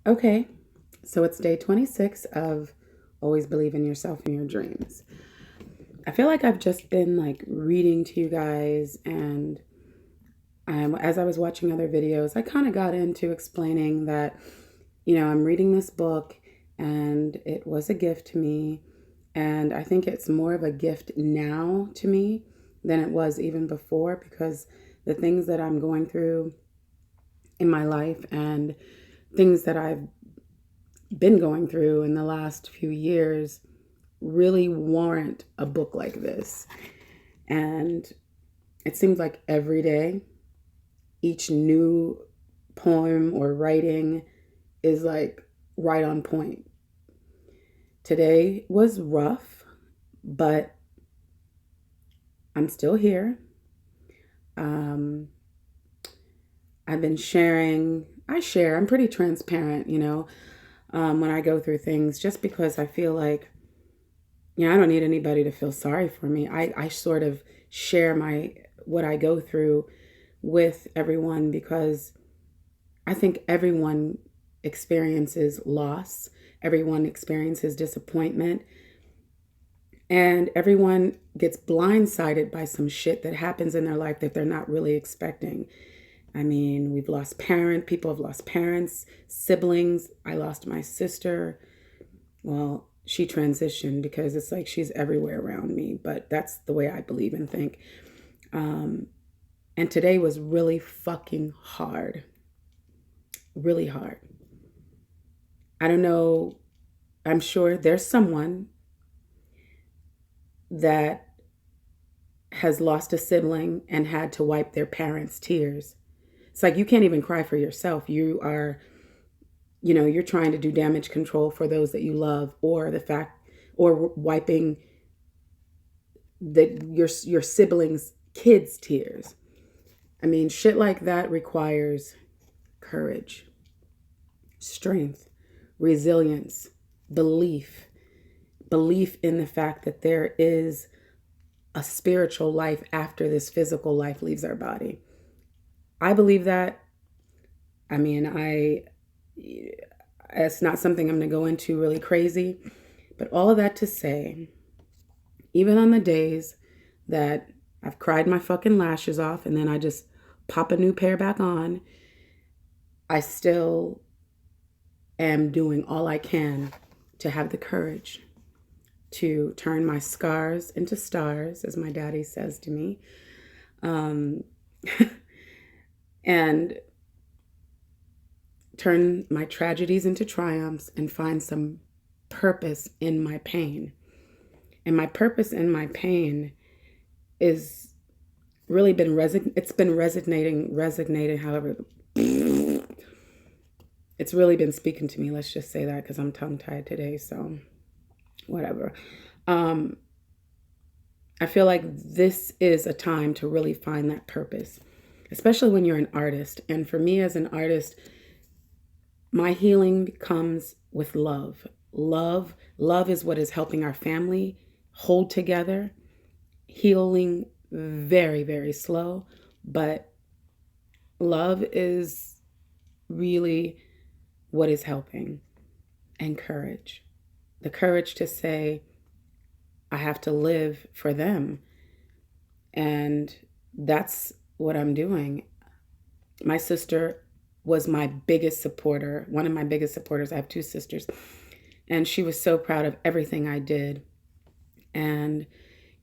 Okay, so it's day 26 of Always Believe in Yourself and Your Dreams. I feel like I've just been like reading to you guys, and as I was watching other videos, I kind of got into explaining that, I'm reading this book and it was a gift to me. And I think it's more of a gift now to me than it was even before because the things that I'm going through in my life and things that I've been going through in the last few years really warrant a book like this. And it seems like every day, each new poem or writing is like right on point. Today was rough, but I'm still here. Um, I've been sharing, I'm pretty transparent, when I go through things, just because I feel like, I don't need anybody to feel sorry for me. I sort of share what I go through with everyone because I think everyone experiences loss, everyone experiences disappointment, and everyone gets blindsided by some shit that happens in their life that they're not really expecting. I mean, people have lost parents, siblings. I lost my sister. Well, she transitioned because it's like she's everywhere around me, but that's the way I believe and think. And today was really fucking hard. Really hard. I don't know. I'm sure there's someone that has lost a sibling and had to wipe their parents' tears. It's like you can't even cry for yourself. You're trying to do damage control for those that you love, or wiping your siblings' kids' tears. I mean, shit like that requires courage, strength, resilience, belief, belief in the fact that there is a spiritual life after this physical life leaves our body. I believe that. I mean, it's not something I'm going to go into really crazy, but all of that to say, even on the days that I've cried my fucking lashes off and then I just pop a new pair back on, I still am doing all I can to have the courage to turn my scars into stars, as my daddy says to me, and turn my tragedies into triumphs and find some purpose in my pain. And my purpose in my pain is really it's been resonating, however, it's really been speaking to me. Let's just say that because I'm tongue tied today. So whatever. I feel like this is a time to really find that purpose, especially when you're an artist. And for me as an artist, my healing comes with love. Love is what is helping our family hold together. Healing very, very slow, but love is really what is helping. And courage. The courage to say, I have to live for them. And that's what I'm doing. My sister was my biggest supporter, one of my biggest supporters. I have two sisters. And she was so proud of everything I did. And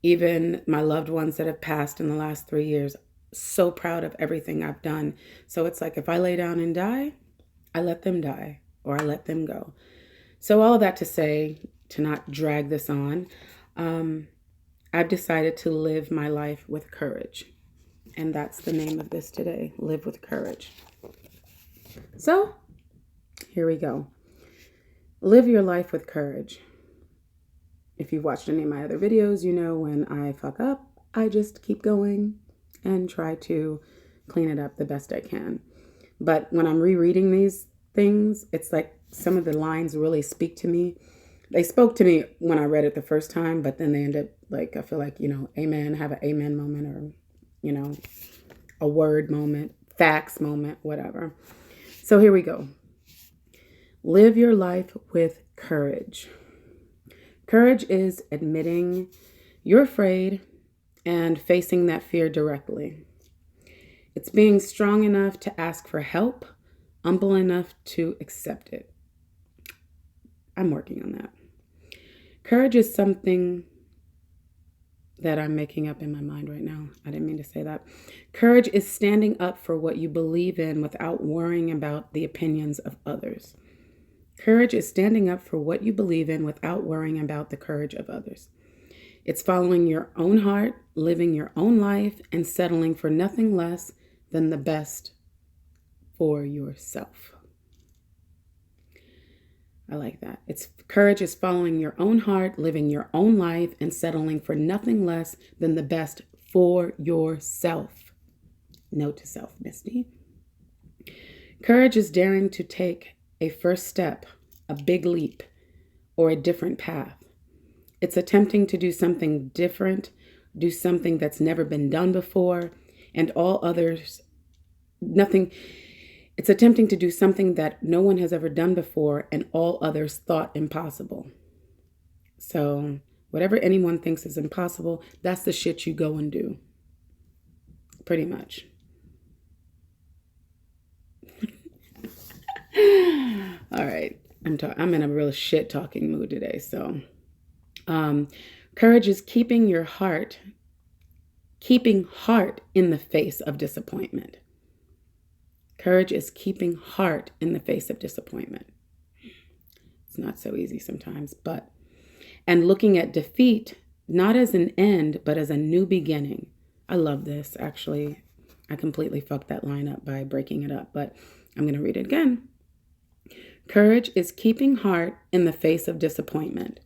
even my loved ones that have passed in the last 3 years, so proud of everything I've done. So it's like if I lay down and die, I let them die or I let them go. So all of that to say, to not drag this on, I've decided to live my life with courage. And that's the name of this today, Live with Courage. So here we go. Live your life with courage. If you've watched any of my other videos, you know when I fuck up, I just keep going and try to clean it up the best I can. But when I'm rereading these things, it's like some of the lines really speak to me. They spoke to me when I read it the first time, but then they end up like, I feel like, amen, have an amen moment or, a word moment, facts moment, whatever. So here we go. Live your life with courage. Courage is admitting you're afraid and facing that fear directly. It's being strong enough to ask for help, humble enough to accept it. I'm working on that. Courage is something that I'm making up in my mind right now. I didn't mean to say that. Courage is standing up for what you believe in without worrying about the opinions of others. Courage is standing up for what you believe in without worrying about the courage of others. It's following your own heart, living your own life, and settling for nothing less than the best for yourself. I like that. Courage is following your own heart, living your own life, and settling for nothing less than the best for yourself. Note to self, Misty. Courage is daring to take a first step, a big leap, or a different path. It's attempting to do something different, do something that's never been done before, and all others, nothing. It's attempting to do something that no one has ever done before and all others thought impossible. So whatever anyone thinks is impossible, that's the shit you go and do. Pretty much. All right. I'm in a real shit talking mood today. So courage is keeping heart in the face of disappointment. Courage is keeping heart in the face of disappointment. It's not so easy sometimes, and looking at defeat, not as an end, but as a new beginning. I love this, actually. I completely fucked that line up by breaking it up, but I'm going to read it again. Courage is keeping heart in the face of disappointment.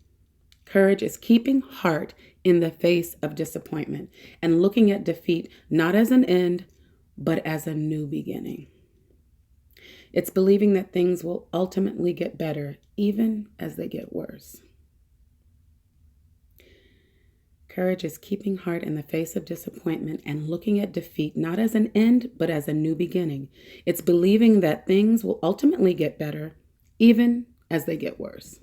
Courage is keeping heart in the face of disappointment and looking at defeat, not as an end, but as a new beginning. It's believing that things will ultimately get better, even as they get worse. Courage is keeping heart in the face of disappointment and looking at defeat not as an end, but as a new beginning. It's believing that things will ultimately get better, even as they get worse.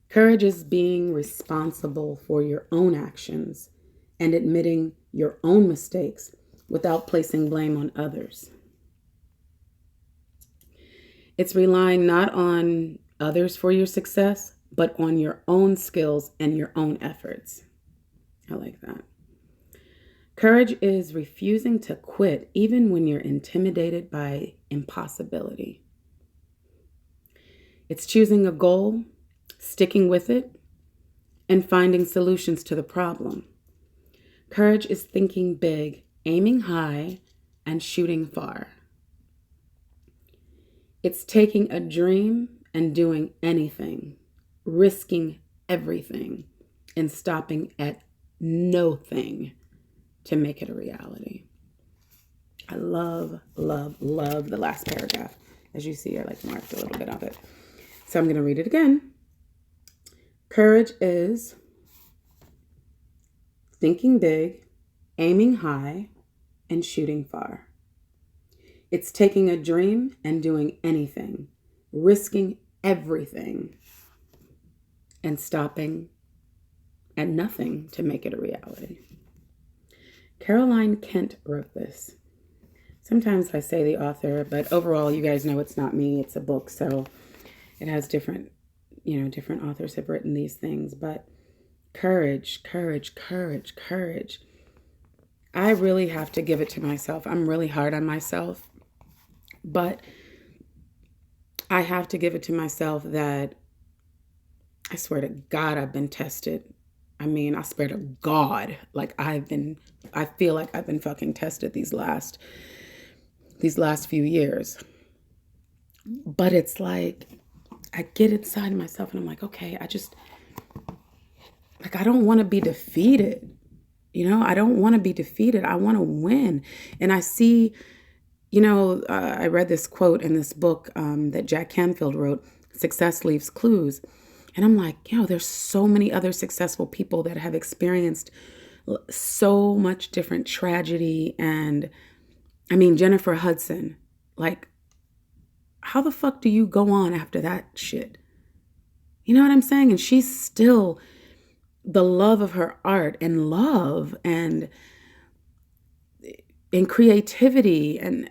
Courage is being responsible for your own actions and admitting your own mistakes without placing blame on others. It's relying not on others for your success, but on your own skills and your own efforts. I like that. Courage is refusing to quit even when you're intimidated by impossibility. It's choosing a goal, sticking with it, and finding solutions to the problem. Courage is thinking big, aiming high, and shooting far. It's taking a dream and doing anything, risking everything, and stopping at no thing to make it a reality. I love, love, love the last paragraph. As you see, I marked a little bit of it. So I'm going to read it again. Courage is thinking big, aiming high, and shooting far. It's taking a dream and doing anything, risking everything, and stopping at nothing to make it a reality. Caroline Kent wrote this. Sometimes I say the author, but overall, you guys know it's not me. It's a book, so it has different authors have written these things. But courage, courage, courage, courage. I really have to give it to myself. I'm really hard on myself. But I have to give it to myself that I swear to God, I've been tested. I mean, I swear to God, I feel like I've been fucking tested these last few years. But it's like, I get inside myself and I'm like, okay, I don't want to be defeated. I don't want to be defeated. I want to win. And I see, I read this quote in this book that Jack Canfield wrote, Success Leaves Clues. And I'm like, there's so many other successful people that have experienced so much different tragedy. And I mean, Jennifer Hudson, how the fuck do you go on after that shit? You know what I'm saying? And she's still the love of her art and love and in creativity. And,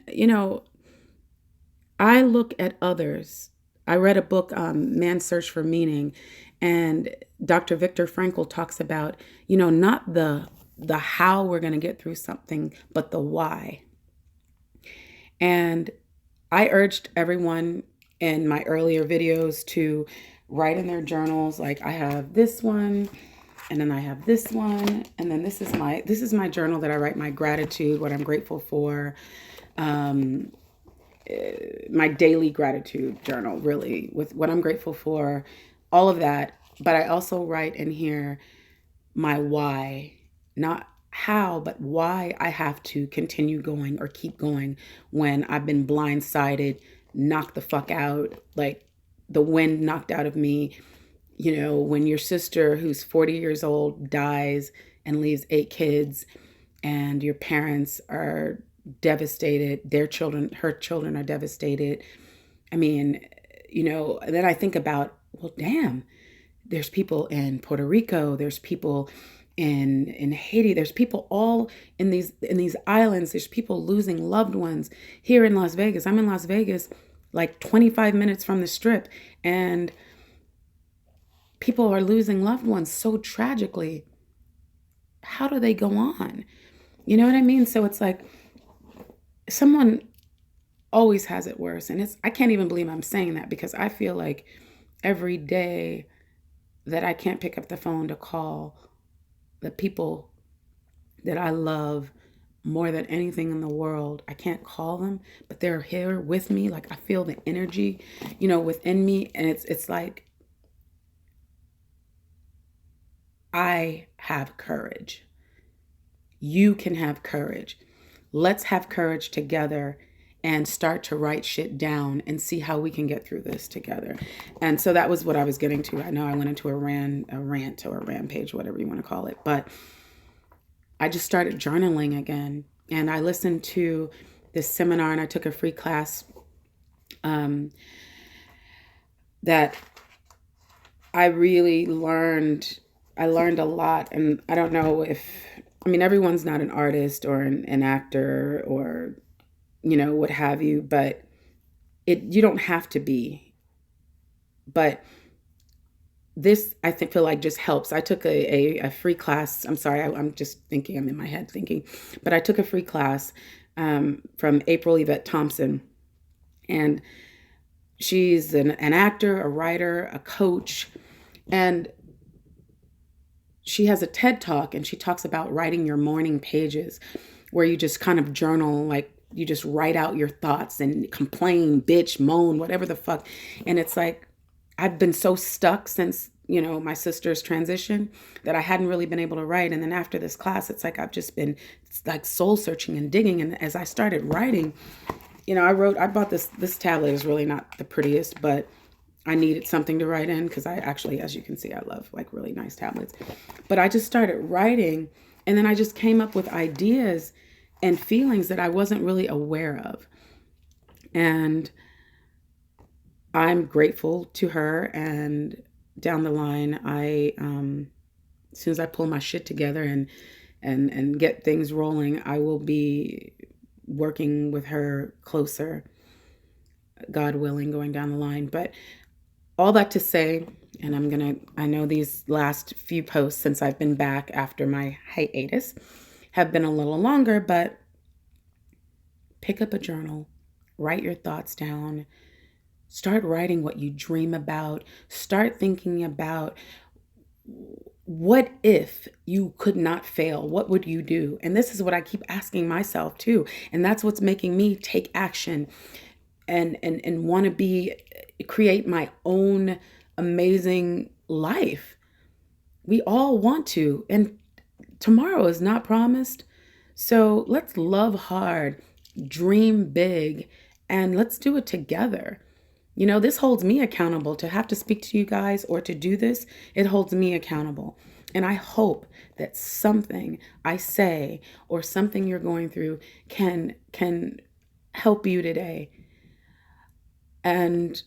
I look at others. I read a book, Man's Search for Meaning, and Dr. Viktor Frankl talks about, not the how we're going to get through something, but the why. And I urged everyone in my earlier videos to write in their journals. Like, I have this one, and then I have this one, and then this is my journal that I write my gratitude, what I'm grateful for, my daily gratitude journal, really, with what I'm grateful for, all of that. But I also write in here my why, not how, but why I have to continue going or keep going when I've been blindsided, knocked the fuck out, like the wind knocked out of me. When your sister, who's 40 years old, dies and leaves 8 kids, and your parents are devastated, her children are devastated. I mean, and then I think about, well, damn, there's people in Puerto Rico, there's people in Haiti, there's people all in these islands, there's people losing loved ones here in Las Vegas. I'm in Las Vegas, like 25 minutes from the Strip, and people are losing loved ones so tragically. How do they go on? You know what I mean? So it's like, someone always has it worse. And I can't even believe I'm saying that, because I feel like every day that I can't pick up the phone to call the people that I love more than anything in the world, I can't call them, but they're here with me. Like, I feel the energy, within me. And it's like, I have courage. You can have courage. Let's have courage together and start to write shit down and see how we can get through this together. And so that was what I was getting to. I know I went into a rant or a rampage, whatever you want to call it, but I just started journaling again. And I listened to this seminar, and I took a free class that I really learned. I learned a lot. And I don't know everyone's not an artist or an actor or, what have you, but you don't have to be. But this, I feel like, just helps. I took a free class. I'm sorry, I'm just thinking, I'm in my head thinking, but I took a free class from April Yvette Thompson. And she's an actor, a writer, a coach, and she has a TED Talk, and she talks about writing your morning pages, where you just kind of journal, like you just write out your thoughts and complain, bitch, moan, whatever the fuck. And it's like, I've been so stuck since, my sister's transition, that I hadn't really been able to write. And then after this class, it's like, I've just been like soul searching and digging. And as I started writing, I bought this tablet. Is really not the prettiest, but I needed something to write in, because I actually, as you can see, I love like really nice tablets. But I just started writing, and then I just came up with ideas and feelings that I wasn't really aware of. And I'm grateful to her. And down the line, as soon as I pull my shit together and get things rolling, I will be working with her closer, God willing, going down the line. But all that to say, and I know these last few posts since I've been back after my hiatus have been a little longer, but pick up a journal, write your thoughts down, start writing what you dream about, start thinking about, what if you could not fail? What would you do? And this is what I keep asking myself too. And that's what's making me take action and want to create my own amazing life. We all want to, and tomorrow is not promised. So let's love hard, dream big, and let's do it together. This holds me accountable to have to speak to you guys or to do this. It holds me accountable. And I hope that something I say or something you're going through can help you today. And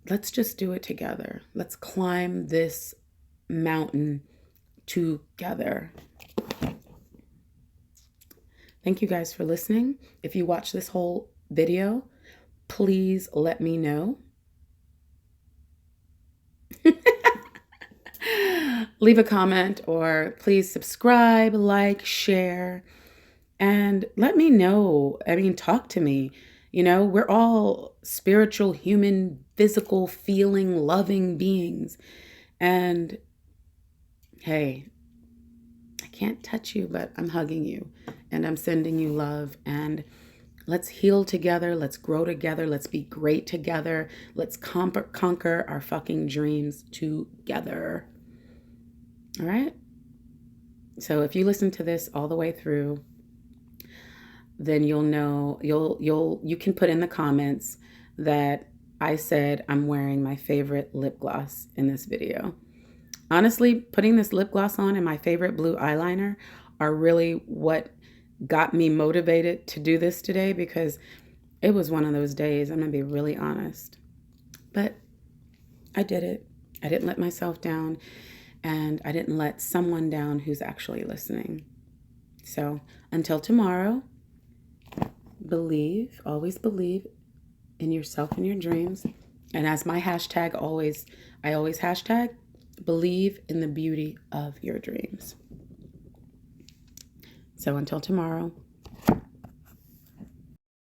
let's just do it together. Let's climb this mountain together. Thank you guys for listening. If you watch this whole video, please let me know. Leave a comment, or please subscribe, like, share, and let me know. I mean, talk to me. You know, we're all spiritual, human, physical, feeling, loving beings. And hey, I can't touch you, but I'm hugging you and I'm sending you love. And let's heal together. Let's grow together. Let's be great together. Let's conquer our fucking dreams together. All right? So if you listen to this all the way through, then you'll know, you can put in the comments that I said I'm wearing my favorite lip gloss in this video. Honestly, putting this lip gloss on and my favorite blue eyeliner are really what got me motivated to do this today, because it was one of those days, I'm gonna be really honest. But I did it. I didn't let myself down, and I didn't let someone down who's actually listening. So until tomorrow, always believe in yourself and your dreams. And as my hashtag always, I always hashtag, believe in the beauty of your dreams. So until tomorrow.